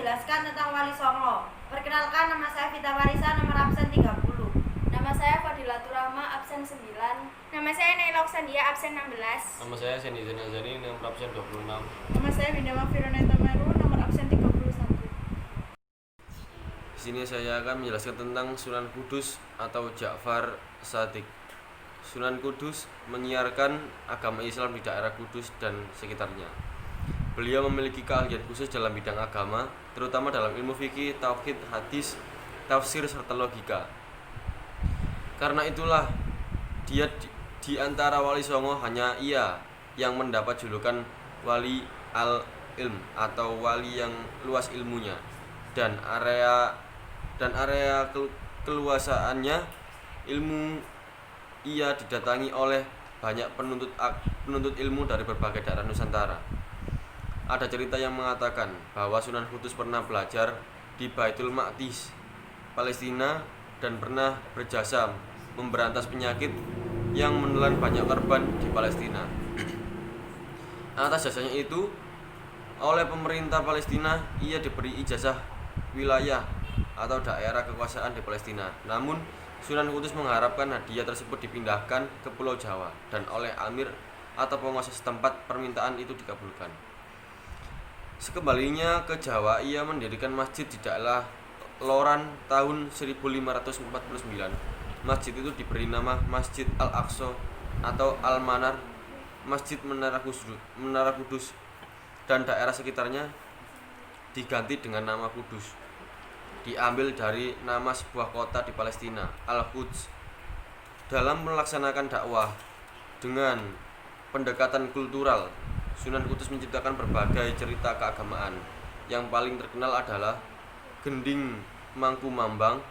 menjelaskan tentang Wali Songo. Perkenalkan, nama saya Vita Marisa, nomor absen 30. Nama saya Fadilatur Rahma, absen 9. Nama saya Naila Oksandia, absen 16. Nama saya Sandy Zanazani, nomor absen 26. Nama saya Bindama Fironeta Meru, nomor absen 31. Di sini saya akan menjelaskan tentang Sunan Kudus atau Ja'far Shadiq. Sunan Kudus menyiarkan agama Islam di daerah Kudus dan sekitarnya. Beliau memiliki keahlian khusus dalam bidang agama, terutama dalam ilmu fikih, tauhid, hadis, tafsir, serta logika. Karena itulah dia di antara wali songo hanya ia yang mendapat julukan wali al-ilm atau wali yang luas ilmunya dan area keluasaannya ilmu. Ia didatangi oleh banyak penuntut ilmu dari berbagai daerah Nusantara. Ada cerita yang mengatakan bahwa Sunan Kudus pernah belajar di Baitul Maqdis, Palestina, dan pernah berjasa memberantas penyakit yang menelan banyak korban di Palestina. Atas jasanya itu, oleh pemerintah Palestina, ia diberi ijazah wilayah atau daerah kekuasaan di Palestina. Namun, Sunan Kudus mengharapkan hadiah tersebut dipindahkan ke Pulau Jawa dan oleh Amir atau penguasa setempat permintaan itu dikabulkan. Sekembalinya ke Jawa, ia mendirikan masjid di daerah Loran tahun 1549. Masjid itu diberi nama Masjid Al-Aqsa atau Al-Manar, Masjid Menara Kudus, dan daerah sekitarnya diganti dengan nama Kudus. Diambil dari nama sebuah kota di Palestina, Al-Quds. Dalam melaksanakan dakwah dengan pendekatan kultural, Sunan Kudus menciptakan berbagai cerita keagamaan. Yang paling terkenal adalah Gending Mangku Mambang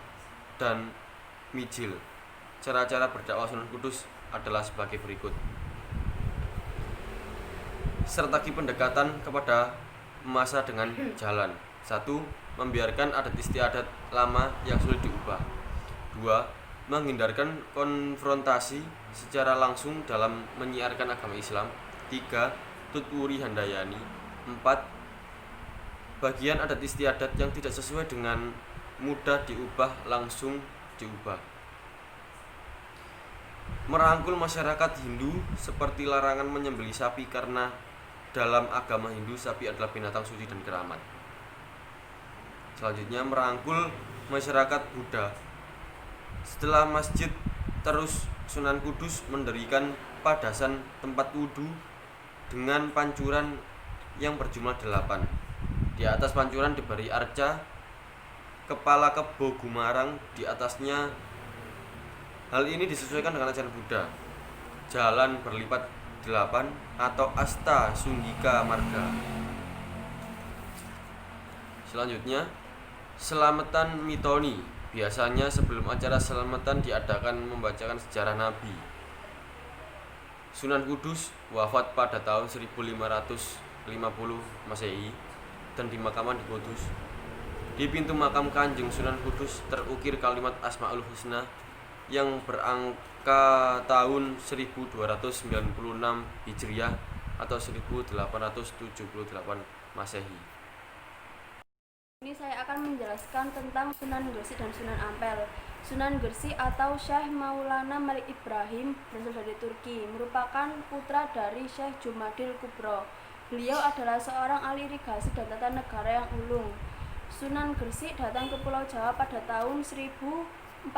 dan Mijil. Cara-cara berdakwah Sunan Kudus adalah sebagai berikut. Sertaki pendekatan kepada masa dengan jalan. 1. Membiarkan adat istiadat lama yang sulit diubah. 2. Menghindarkan konfrontasi secara langsung dalam menyiarkan agama Islam. 3. Tutwuri Handayani. 4. Bagian adat istiadat yang tidak sesuai dengan mudah diubah langsung diubah. Merangkul masyarakat Hindu seperti larangan menyembelih sapi karena dalam agama Hindu sapi adalah binatang suci dan keramat. Selanjutnya merangkul masyarakat Buddha. Setelah masjid, terus Sunan Kudus mendirikan padasan tempat wudhu dengan pancuran yang berjumlah 8. Di atas pancuran diberi arca kepala kebo gumarang di atasnya. Hal ini disesuaikan dengan ajaran Buddha. Jalan berlipat 8 atau Asta Sundika Marga. Selanjutnya, selamatan mitoni. Biasanya sebelum acara selamatan diadakan membacakan sejarah Nabi. Sunan Kudus wafat pada tahun 1550 Masehi dan dimakamkan di Kudus. Di pintu makam Kanjeng Sunan Kudus terukir kalimat Asmaul Husna yang berangka tahun 1296 Hijriah atau 1878 Masehi. Ini saya akan menjelaskan tentang Sunan Gresik dan Sunan Ampel. Sunan Gresik atau Syekh Maulana Malik Ibrahim berasal dari Turki, merupakan putra dari Syekh Jumadil Kubro. Beliau adalah seorang ahli irigasi dan tata negara yang ulung. Sunan Gresik datang ke Pulau Jawa pada tahun 1404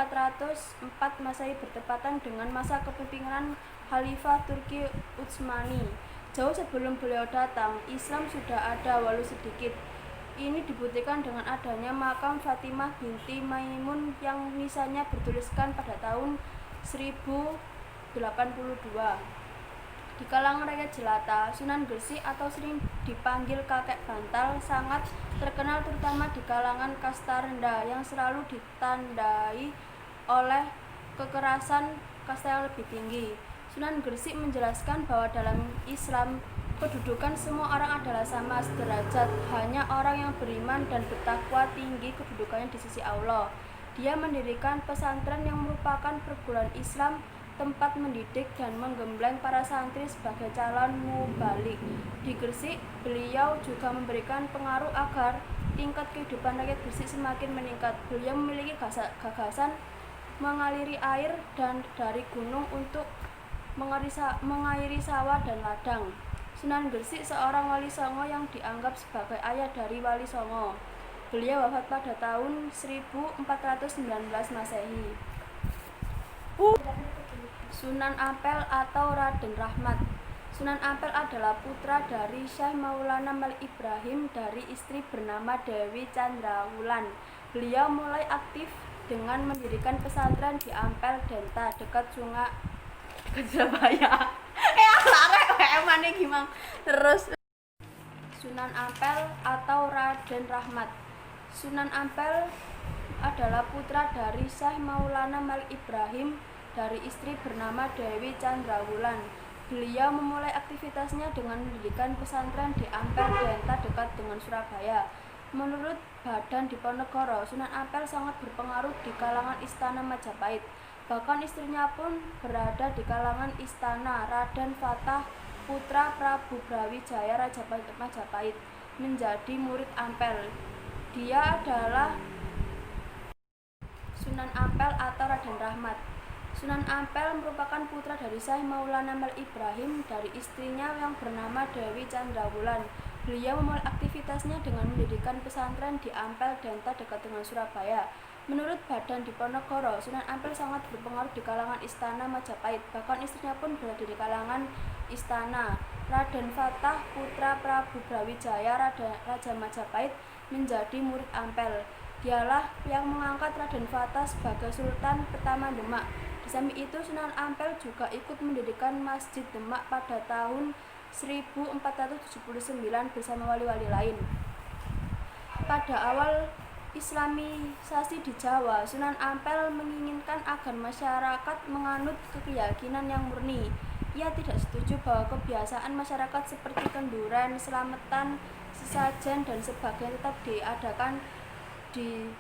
Masehi bertepatan dengan masa kepemimpinan Khalifah Turki Utsmani. Jauh sebelum beliau datang, Islam sudah ada walau sedikit. Ini dibuktikan dengan adanya makam Fatimah binti Maimun yang nisannya bertuliskan pada tahun 1082. Di kalangan rakyat jelata, Sunan Gresik atau sering dipanggil kakek bantal sangat terkenal terutama di kalangan kasta rendah yang selalu ditandai oleh kekerasan kasta yang lebih tinggi. Sunan Gresik menjelaskan bahwa dalam Islam kedudukan semua orang adalah sama sederajat, hanya orang yang beriman dan bertakwa tinggi kedudukannya di sisi Allah. Dia mendirikan pesantren yang merupakan perguruan Islam tempat mendidik dan menggembleng para santri sebagai calon mubalik. Di Gresik, beliau juga memberikan pengaruh agar tingkat kehidupan rakyat Gresik semakin meningkat. Beliau memiliki gagasan mengaliri air dan dari gunung untuk mengairi sawah dan ladang. Sunan Gresik seorang wali songo yang dianggap sebagai ayah dari Wali Songo. Beliau wafat pada tahun 1419 Masehi. Sunan Ampel atau Raden Rahmat. Sunan Ampel adalah putra dari Syekh Maulana Malik Ibrahim dari istri bernama Dewi Chandrawulan. Beliau mulai aktif dengan mendirikan pesantren di Ampel Denta dekat Sungai Surabaya. Terus Sunan Ampel atau Raden Rahmat. Sunan Ampel adalah putra dari Syekh Maulana Malik Ibrahim dari istri bernama Dewi Chandrawulan. Beliau memulai aktivitasnya dengan mendirikan pesantren di Ampel Denta dekat dengan Surabaya. Menurut Badan Diponegoro, Sunan Ampel sangat berpengaruh di kalangan istana Majapahit. Bahkan istrinya pun berada di kalangan istana. Raden Fatah, putra Prabu Brawijaya Raja Majapahit, menjadi murid Ampel. Dia adalah Sunan Ampel atau Raden Rahmat. Sunan Ampel merupakan putra dari Syekh Maulana Malik Ibrahim dari istrinya yang bernama Dewi Chandrawulan. Beliau memulai aktivitasnya dengan mendirikan pesantren di Ampel Denta dekat dengan Surabaya. Menurut Badan Diponegoro, Sunan Ampel sangat berpengaruh di kalangan istana Majapahit. Bahkan istrinya pun berada di kalangan istana. Raden Fatah, putra Prabu Brawijaya Raja Majapahit, menjadi murid Ampel. Dialah yang mengangkat Raden Fatah sebagai Sultan pertama Demak. Di samping itu, Sunan Ampel juga ikut mendirikan Masjid Demak pada tahun 1479 bersama wali-wali lain. Pada awal Islamisasi di Jawa, Sunan Ampel menginginkan agar masyarakat menganut keyakinan yang murni. Ia tidak setuju bahwa kebiasaan masyarakat seperti kenduren, selamatan, sesajen, dan sebagainya tetap diadakan di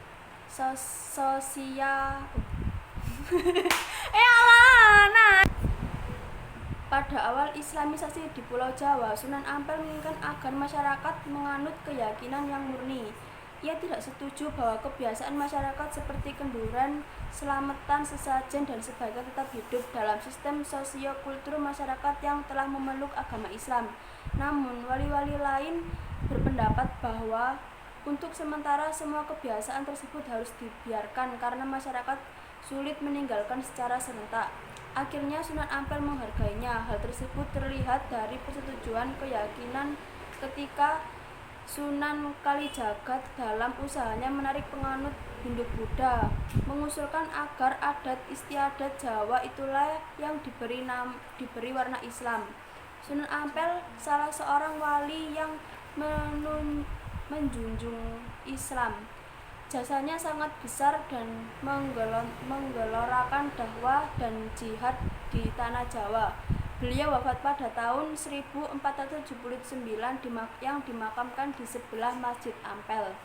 Pada awal Islamisasi di Pulau Jawa, Sunan Ampel menginginkan agar masyarakat menganut keyakinan yang murni. Ia tidak setuju bahwa kebiasaan masyarakat seperti kenduren, selamatan, sesajen, dan sebagainya tetap hidup dalam sistem sosiokultur masyarakat yang telah memeluk agama Islam. Namun, wali-wali lain berpendapat bahwa untuk sementara semua kebiasaan tersebut harus dibiarkan karena masyarakat sulit meninggalkan secara serentak. Akhirnya Sunan Ampel menghargainya. Hal tersebut terlihat dari persetujuan keyakinan ketika Sunan Kalijagat dalam usahanya menarik penganut Hindu-Buddha, mengusulkan agar adat istiadat Jawa itulah yang diberi warna Islam. Sunan Ampel salah seorang wali yang menjunjung Islam. Jasanya sangat besar dan menggelorakan dakwah dan jihad di tanah Jawa. Beliau wafat pada tahun 1479 yang dimakamkan di sebelah Masjid Ampel.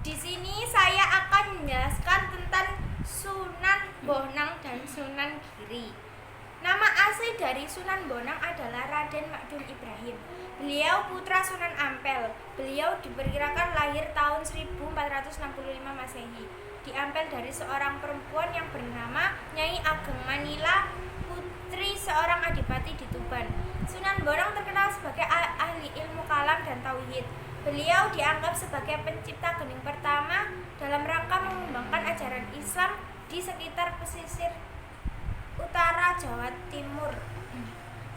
Di sini saya akan menjelaskan tentang Sunan Bonang dan Sunan Giri. Nama asli dari Sunan Bonang adalah Raden Makdum Ibrahim. Beliau putra Sunan Ampel. Beliau diperkirakan lahir tahun 1465 Masehi di Ampel dari seorang perempuan yang bernama Nyai Ageng Manila, putri seorang adipati di Tuban. Sunan Bonang terkenal sebagai ahli ilmu kalam dan tauhid. Beliau dianggap sebagai pencipta gening pertama dalam rangka mengembangkan ajaran Islam di sekitar pesisir utara Jawa Timur.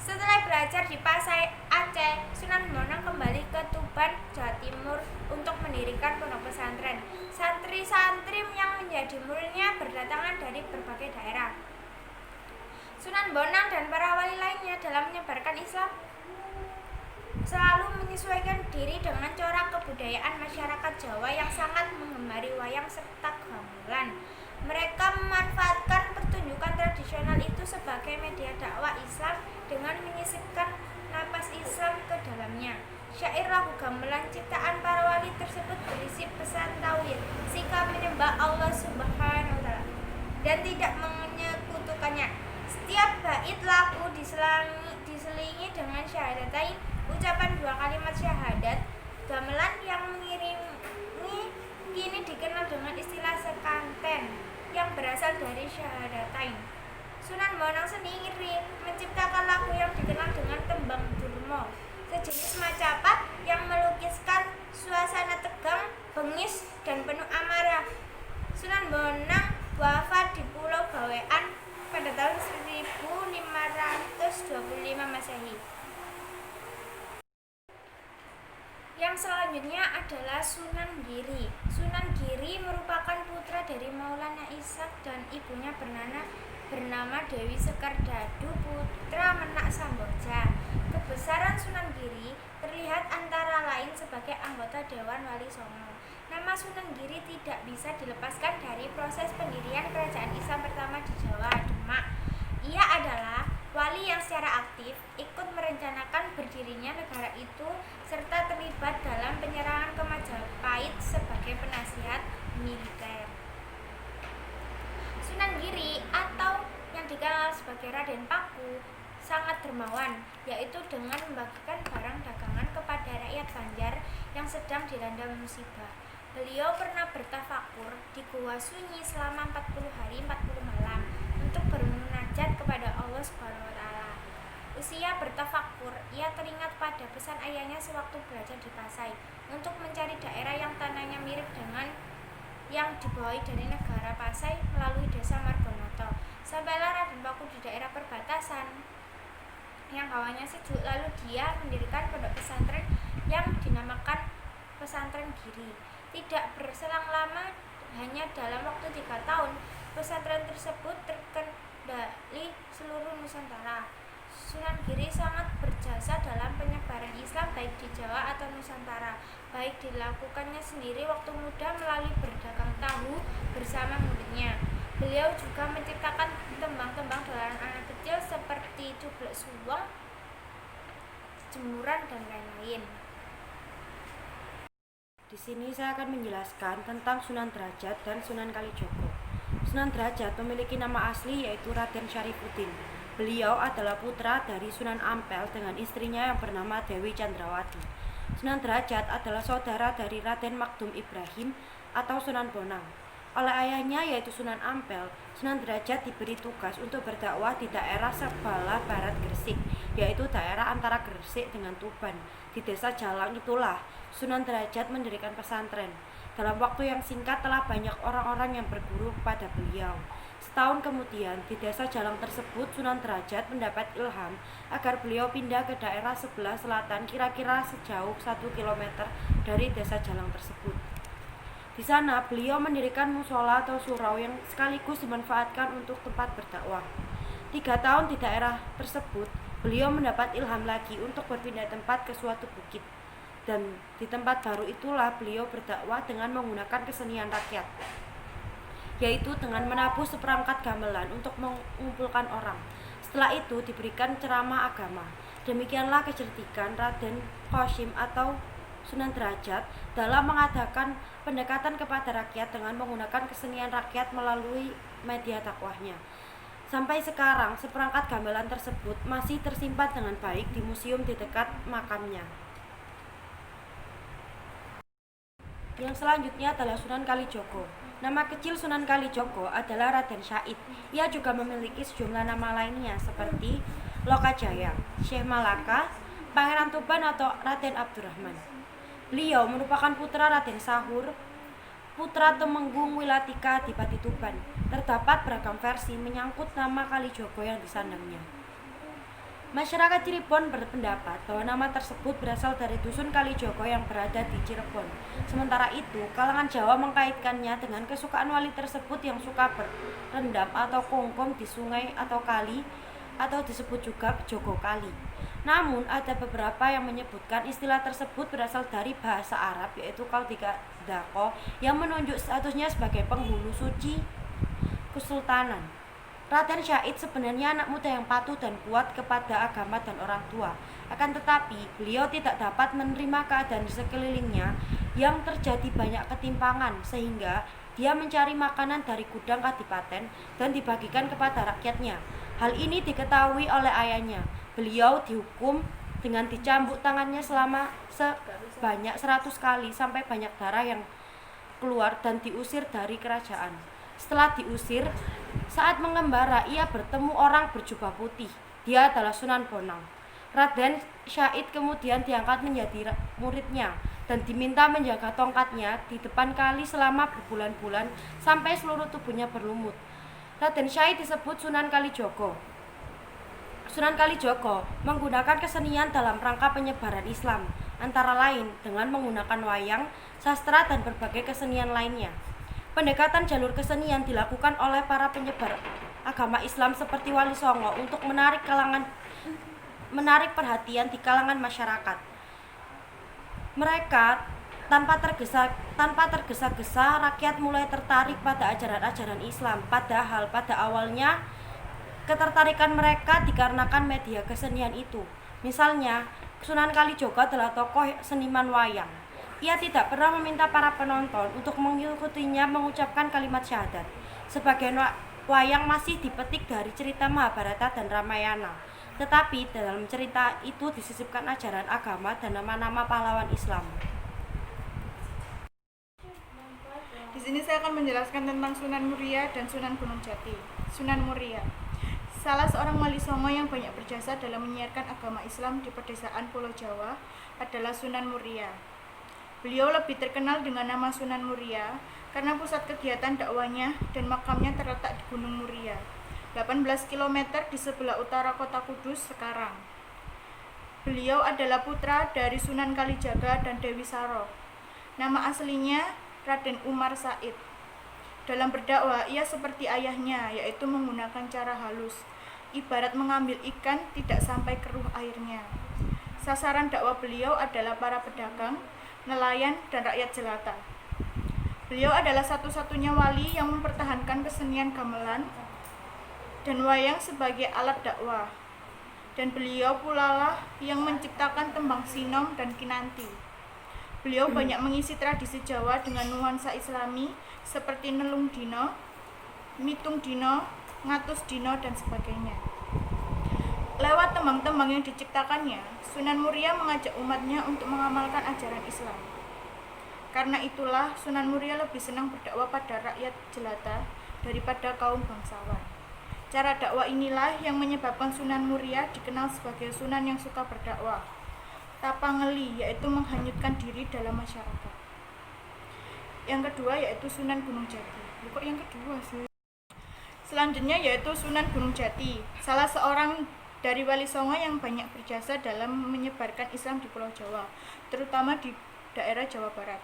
Setelah belajar di Pasai Aceh, Sunan Bonang kembali ke Tuban, Jawa Timur untuk mendirikan pondok pesantren. Santri-santri yang menjadi muridnya berdatangan dari berbagai daerah. Sunan Bonang dan para wali lainnya dalam menyebarkan Islam selalu menyesuaikan diri dengan corak kebudayaan masyarakat Jawa yang sangat menggemari wayang serta gamelan. Mereka memanfaatkan pertunjukan tradisional itu sebagai media dakwah Islam dengan menyisipkan napas Islam ke dalamnya. Syair lagu gamelan ciptaan para wali tersebut berisi pesan tauhid, sikap menyembah Allah Subhanahu wa Ta'ala, dan tidak menyebutkannya. Setiap bait lagu diselingi dengan syahadatain, ucapan 2 kalimat syahadat. Gamelan yang mengiringi kini dikenal dengan istilah sekanten yang berasal dari syahadatain. Sunan Bonang sendiri menciptakan lagu yang dikenal dengan tembang durma, sejenis macapat yang melukiskan suasana tegang, bengis, dan penuh amarah. Sunan Bonang wafat di Pulau Bawean pada tahun 1525 Masehi. Yang selanjutnya adalah Sunan Giri. Sunan Giri merupakan putra dari Maulana Ishak dan ibunya bernama Dewi Sekardadu putra Menak Samboja. Kebesaran Sunan Giri terlihat antara lain sebagai anggota Dewan Wali Songo. Nama Sunan Giri tidak bisa dilepaskan dari proses pendirian kerajaan Islam pertama di Jawa, Demak. Ia adalah wali yang secara aktif ikut merencanakan berdirinya negara itu serta terlibat dalam penyerangan ke Majapahit sebagai penasihat militer. Sunan Giri atau yang dikenal sebagai Raden Paku sangat dermawan, yaitu dengan membagikan barang dagangan kepada rakyat Banjar yang sedang dilanda musibah. Beliau pernah bertafakur di Gua Sunyi selama 40 hari 40 malam untuk bermunajat kepada Allah SWT. Usia bertafakur, ia teringat pada pesan ayahnya sewaktu belajar di Pasai untuk mencari daerah yang tanahnya mirip dengan yang dibawahi dari negara Pasai melalui desa Margonoto. Sampailah Raden Paku di daerah perbatasan yang hawanya sejuk, lalu dia mendirikan pondok pesantren yang dinamakan Pesantren Giri. Tidak berselang lama, hanya dalam waktu 3 tahun, pesantren tersebut terkendali seluruh Nusantara. Sunan Giri sangat berjasa dalam penyebaran Islam baik di Jawa atau Nusantara, baik dilakukannya sendiri waktu muda melalui berdagang tahu bersama muridnya. Beliau juga menciptakan tembang-tembang dolanan anak kecil seperti Cublek Suweng, Jemuran, dan lain-lain. Di sini saya akan menjelaskan tentang Sunan Derajat dan Sunan Kalijogo. Sunan Derajat memiliki nama asli yaitu Raden Syarifuddin. Beliau adalah putra dari Sunan Ampel dengan istrinya yang bernama Dewi Chandrawati. Sunan Derajat adalah saudara dari Raden Magdum Ibrahim atau Sunan Bonang. Oleh ayahnya yaitu Sunan Ampel, Sunan Derajat diberi tugas untuk berdakwah di daerah sebelah barat Gresik, yaitu daerah antara Gresik dengan Tuban. Di desa Jalang itulah Sunan Derajat mendirikan pesantren. Dalam waktu yang singkat telah banyak orang-orang yang berguru kepada beliau. Setahun kemudian, di desa Jalang tersebut Sunan Derajat mendapat ilham agar beliau pindah ke daerah sebelah selatan kira-kira sejauh 1 km dari desa Jalang tersebut. Di sana beliau mendirikan musola atau surau yang sekaligus dimanfaatkan untuk tempat berdakwah. 3 tahun di daerah tersebut, beliau mendapat ilham lagi untuk berpindah tempat ke suatu bukit. Dan di tempat baru itulah beliau berdakwah dengan menggunakan kesenian rakyat, yaitu dengan menabuh seperangkat gamelan untuk mengumpulkan orang. Setelah itu diberikan ceramah agama. Demikianlah kecerdikan Raden Qasim atau Sunan Derajat dalam mengadakan pendekatan kepada rakyat dengan menggunakan kesenian rakyat melalui media dakwahnya. Sampai sekarang seperangkat gamelan tersebut masih tersimpan dengan baik di museum di dekat makamnya. Yang selanjutnya adalah Sunan Kalijogo. Nama kecil Sunan Kalijogo adalah Raden Syahid. Ia juga memiliki sejumlah nama lainnya seperti Lokajaya, Syekh Malaka, Pangeran Tuban atau Raden Abdurrahman. Beliau merupakan putra Raden Sahur, putra Temenggung Wilatika Adipati Tuban. Terdapat beragam versi menyangkut nama Kalijogo yang disandangnya. Masyarakat Cirebon berpendapat bahwa nama tersebut berasal dari dusun Kalijogo yang berada di Cirebon. Sementara itu, kalangan Jawa mengkaitkannya dengan kesukaan wali tersebut yang suka berendam atau kongkong di sungai atau kali, atau disebut juga Jogo Kali. Namun, ada beberapa yang menyebutkan istilah tersebut berasal dari bahasa Arab, yaitu Kaltika Dako, yang menunjuk statusnya sebagai penghulu suci kesultanan. Raden Syahid sebenarnya anak muda yang patuh dan kuat kepada agama dan orang tua. Akan tetapi, beliau tidak dapat menerima keadaan di sekelilingnya yang terjadi banyak ketimpangan, sehingga Dia mencari makanan dari gudang kadipaten dan dibagikan kepada rakyatnya. Hal ini diketahui oleh ayahnya. Beliau dihukum dengan dicambuk tangannya selama sebanyak 100 kali sampai banyak darah yang keluar dan diusir dari kerajaan. Setelah diusir, saat mengembara ia bertemu orang berjubah putih. Dia adalah Sunan Bonang. Raden Syahid kemudian diangkat menjadi muridnya dan diminta menjaga tongkatnya di depan kali selama berbulan-bulan sampai seluruh tubuhnya berlumut. Raden Syahid disebut Sunan Kalijogo. Sunan Kalijogo menggunakan kesenian dalam rangka penyebaran Islam, antara lain dengan menggunakan wayang, sastra, dan berbagai kesenian lainnya. Pendekatan jalur kesenian dilakukan oleh para penyebar agama Islam seperti Wali Songo untuk menarik perhatian di kalangan masyarakat. Mereka tanpa tergesa-gesa rakyat mulai tertarik pada ajaran-ajaran Islam. Padahal pada awalnya ketertarikan mereka dikarenakan media kesenian itu. Misalnya, Sunan Kalijogo adalah tokoh seniman wayang. Ia tidak pernah meminta para penonton untuk mengikutinya mengucapkan kalimat syahadat. Sebagian wayang masih dipetik dari cerita Mahabharata dan Ramayana. Tetapi dalam cerita itu disisipkan ajaran agama dan nama-nama pahlawan Islam. Di sini saya akan menjelaskan tentang Sunan Muria dan Sunan Gunung Jati. Sunan Muria, salah seorang wali songo yang banyak berjasa dalam menyiarkan agama Islam di pedesaan Pulau Jawa adalah Sunan Muria. Beliau lebih terkenal dengan nama Sunan Muria karena pusat kegiatan dakwahnya dan makamnya terletak di Gunung Muria, 18 km di sebelah utara kota Kudus sekarang. Beliau adalah putra dari Sunan Kalijaga dan Dewi Saro. Nama aslinya Raden Umar Said. Dalam berdakwah, ia seperti ayahnya, yaitu menggunakan cara halus, ibarat mengambil ikan tidak sampai keruh airnya. Sasaran dakwah beliau adalah para pedagang, nelayan, dan rakyat jelata. Beliau adalah satu-satunya wali yang mempertahankan kesenian gamelan dan wayang sebagai alat dakwah. Dan beliau pula lah yang menciptakan tembang sinom dan kinanti. Beliau banyak mengisi tradisi Jawa dengan nuansa Islami seperti Nelung Dino, Mitung Dino, Ngatus Dino, dan sebagainya. Lewat tembang-tembang yang diciptakannya, Sunan Muria mengajak umatnya untuk mengamalkan ajaran Islam. Karena itulah Sunan Muria lebih senang berdakwah pada rakyat jelata daripada kaum bangsawan. Cara dakwah inilah yang menyebabkan Sunan Muria dikenal sebagai Sunan yang suka berdakwah. Tapangeli, yaitu menghanyutkan diri dalam masyarakat. Yang kedua yaitu Sunan Gunung Jati. Kok yang kedua sih? Selanjutnya yaitu Sunan Gunung Jati, salah seorang dari wali songo yang banyak berjasa dalam menyebarkan Islam di Pulau Jawa, terutama di daerah Jawa Barat.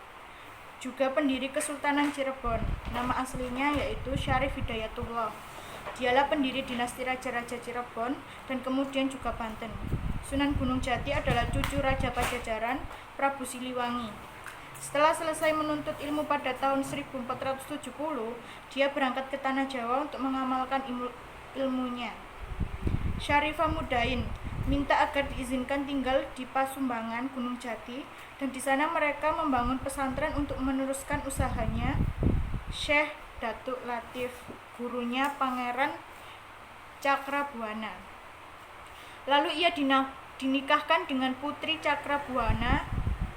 Juga pendiri Kesultanan Cirebon. Nama aslinya yaitu Syarif Hidayatullah. Dialah pendiri dinasti Raja-Raja Cirebon dan kemudian juga Banten. Sunan Gunung Jati adalah cucu Raja Pajajaran, Prabu Siliwangi. Setelah selesai menuntut ilmu pada tahun 1470, dia berangkat ke Tanah Jawa untuk mengamalkan ilmunya. Syarifah Mudain minta agar diizinkan tinggal di Pasumbangan Gunung Jati, dan di sana mereka membangun pesantren untuk meneruskan usahanya. Syekh Datuk Latif, gurunya Pangeran Cakrabuana. Lalu ia dinikahkan dengan putri Cakrabuana,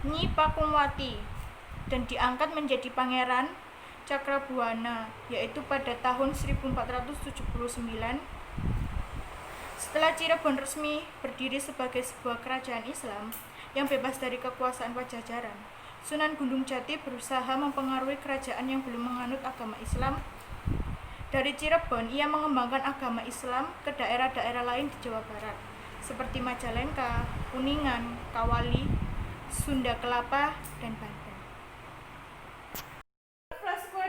Nyi Pakungwati, dan diangkat menjadi Pangeran Cakrabuana, yaitu pada tahun 1479. Setelah Cirebon resmi berdiri sebagai sebuah kerajaan Islam yang bebas dari kekuasaan Pajajaran, Sunan Gunung Jati berusaha mempengaruhi kerajaan yang belum menganut agama Islam. Dari Cirebon, ia mengembangkan agama Islam ke daerah-daerah lain di Jawa Barat, seperti Majalengka, Kuningan, Kawali, Sunda Kelapa, dan Banten.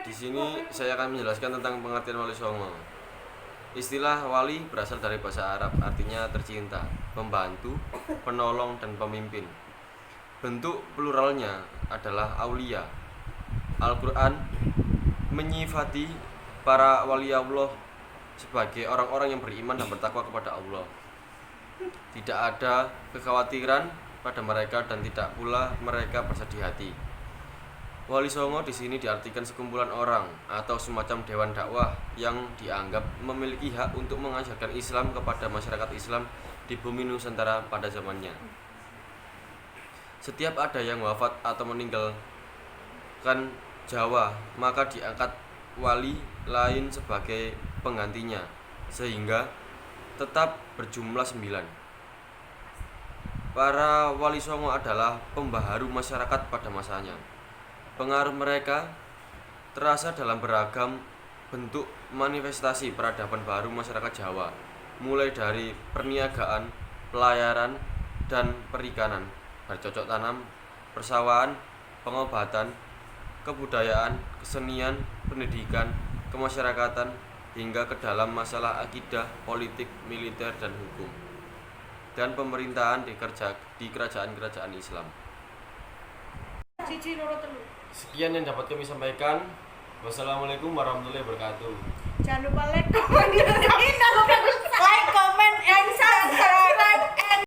Di sini saya akan menjelaskan tentang pengertian wali songo. Istilah wali berasal dari bahasa Arab, artinya tercinta, pembantu, penolong, dan pemimpin. Bentuk pluralnya adalah aulia. Al-Quran menyifati para wali Allah sebagai orang-orang yang beriman dan bertakwa kepada Allah. Tidak ada kekhawatiran pada mereka dan tidak pula mereka bersedih hati. Wali Songo di sini diartikan sekumpulan orang atau semacam dewan dakwah yang dianggap memiliki hak untuk mengajarkan Islam kepada masyarakat Islam di bumi Nusantara pada zamannya. Setiap ada yang wafat atau meninggalkan Jawa, maka diangkat wali lain sebagai penggantinya, sehingga tetap berjumlah 9. Para wali Songo adalah pembaharu masyarakat pada masanya. Pengaruh mereka terasa dalam beragam bentuk manifestasi peradaban baru masyarakat Jawa, mulai dari perniagaan, pelayaran, dan perikanan, bercocok tanam, persawahan, pengobatan, kebudayaan, kesenian, pendidikan, kemasyarakatan, hingga ke dalam masalah akidah, politik, militer, dan hukum, dan pemerintahan di kerajaan-kerajaan Islam. Cici loro telu. Sekian yang dapat kami sampaikan. Wassalamualaikum warahmatullahi wabarakatuh. Jangan lupa like, comment, and subscribe.